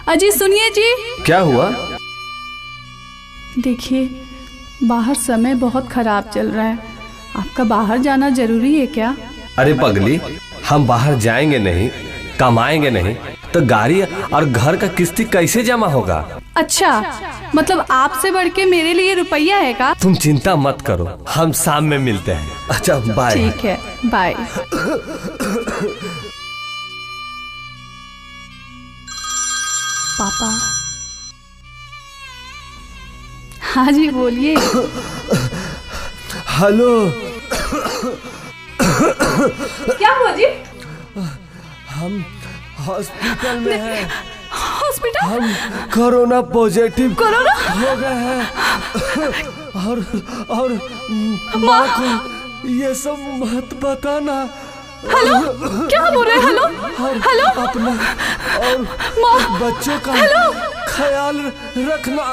अजी सुनिए जी। क्या हुआ? देखिए, बाहर समय बहुत खराब चल रहा है, आपका बाहर जाना जरूरी है क्या? अरे पगली, हम बाहर जाएंगे नहीं, कमाएंगे नहीं तो गाड़ी और घर का किस्ती कैसे जमा होगा? अच्छा, मतलब आपसे बढ़ के मेरे लिए रुपया है का? तुम चिंता मत करो, हम शाम में मिलते हैं। अच्छा बाय। ठीक है, बाय। पापा। हाँ जी बोलिए। हेलो। क्या हुआ जी? हम हॉस्पिटल में हैं। हॉस्पिटल? हम कोरोना पॉजिटिव कोरोना हो गए हैं और माँ को ये सब मत बताना। हेलो, क्या बोल रहे हैं? हेलो हेलो, अपना और माँ, बच्चों का ख्याल रखना।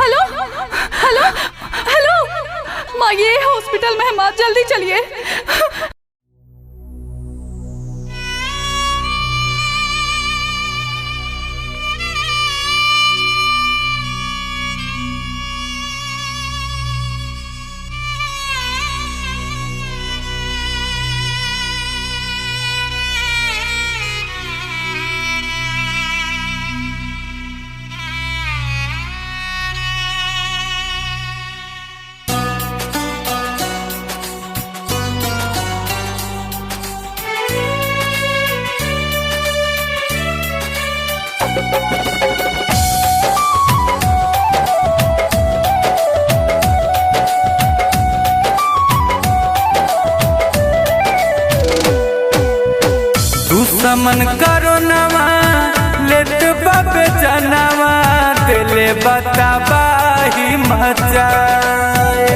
हेलो हेलो हेलो, माँ ये हॉस्पिटल में है माँ, जल्दी चलिए। दुश्मन कोरोनावा लेत बाबे जनवा दिले बताबाही मचाए।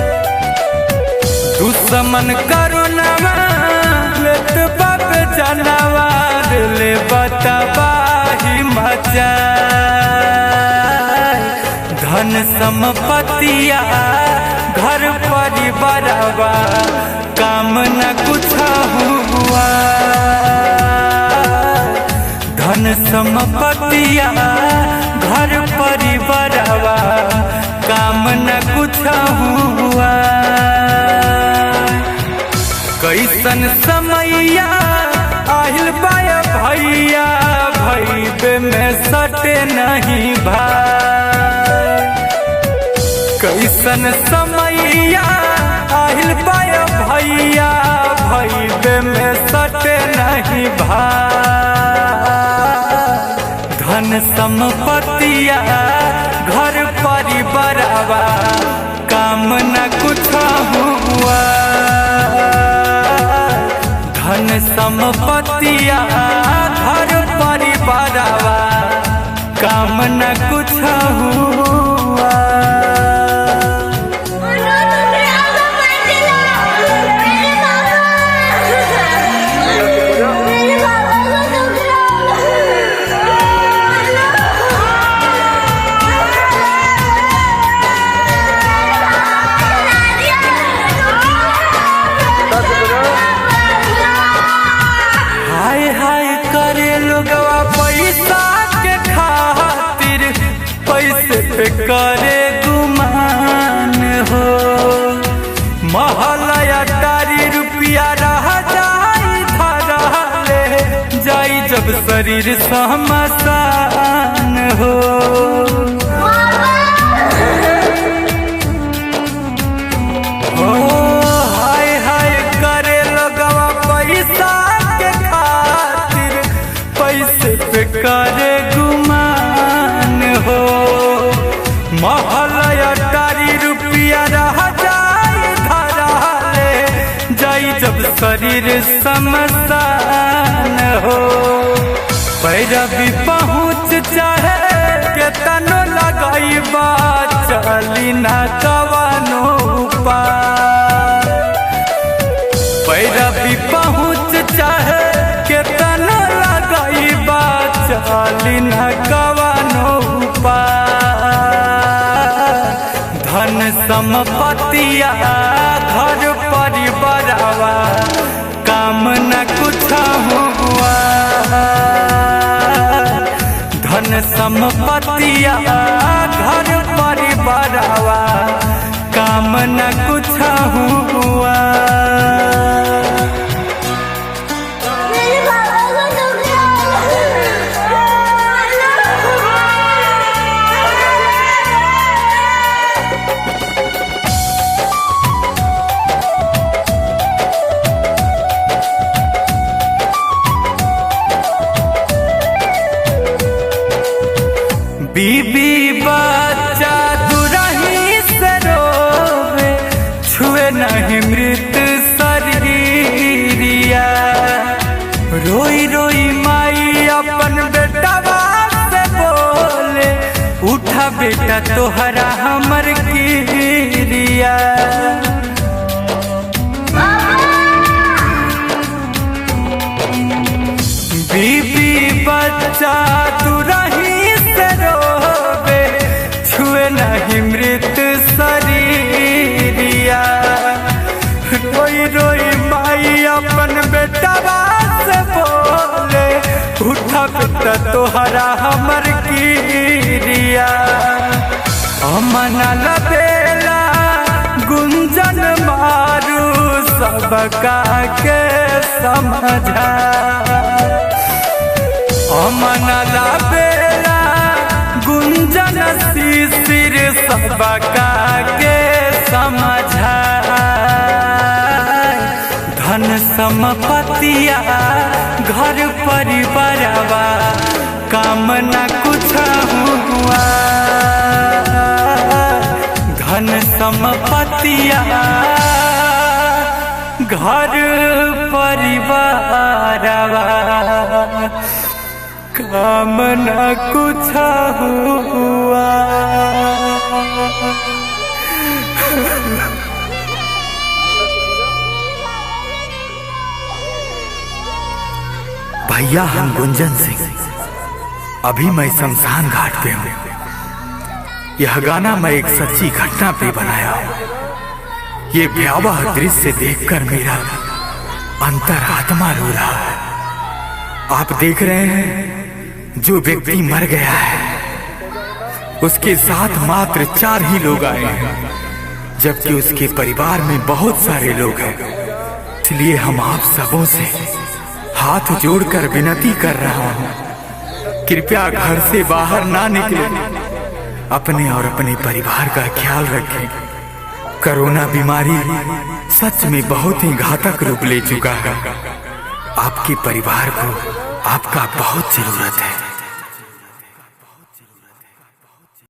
दुश्मन कोरोनावा लेत बाबे जनवा दिले बताबाही मचाए। धन संपत्तिया घर परिवारवा काम न कुछ हुआ। धन संपत्तिया घर परिवारवा काम न कुछ हुआ। कैसन समैया आहिल बाया भैया, भैबे में सटे नहीं भाई। कैसन समैया आहिल बाया भैया, भैबे में सटे नहीं भाई। धन संपत्तिया घर परिवारवा काम न कुछ हुआ। धन संपत्तिया घर परिवारवा काम न कुछ हुआ। करे गुमान हो, महलया तारी रुपया रह जाई धरले जाई जब शरीर समसान हो। हाय हाय करे लगवा पैसा के खातिर, पैसे पे करे गुमान हो। महलया तारी रुपया रह जाई धरले जाई जब शरीर समसान हो। पैरवी पहुँच चाहे के तनो लगाइबा, चली ना कवनो उपाय। पैरवी पहुँच चाहे के तनो लगाइबा, चली ना कवनो उपाय। धन संपत्तिया घर परिवारवा काम न कुछ हुआ। संपत्तिया घर परिवारवा काम न कुछ हुआ। बीबी बच्चा दुरही से रोवे छुए नहीं मृत शरीरिया। रोई रोई माई अपन बेटा से बोले उठा बेटा तोहरा हमर किरिया। बीबी बच्चा दुरही नहीं मृत शरीरिया। रोई रोई माई अपन बेटा से बोले उठा बेटा तोहरा हमर किरिया। अमना लबेला गुंजन मारू सबका के समझा। अमना लबेला गुंजन शिशिर सबका के समझा। धन संपत्तिया घर परिवारवा काम न कुछ हुआ। धन संपत्तिया घर परिवारवा काम न कुछ हुआ। भैया हम गुंजन सिंह, अभी मैं शमशान घाट पे हूँ। यह गाना मैं एक सच्ची घटना पे बनाया हूँ। ये भयावह दृश्य देखकर मेरा अंतरात्मा रो रहा है। आप देख रहे हैं जो व्यक्ति मर गया है उसके साथ मात्र 4 ही लोग आए हैं, जबकि उसके परिवार में बहुत सारे लोग हैं। इसलिए हम आप सबों से हाथ जोड़कर विनती कर रहा हूँ, कृपया घर से बाहर ना निकले। अपने और अपने परिवार का ख्याल रखें। कोरोना बीमारी सच में बहुत ही घातक रूप ले चुका है। आपके परिवार को आपका बहुत जरूरत है।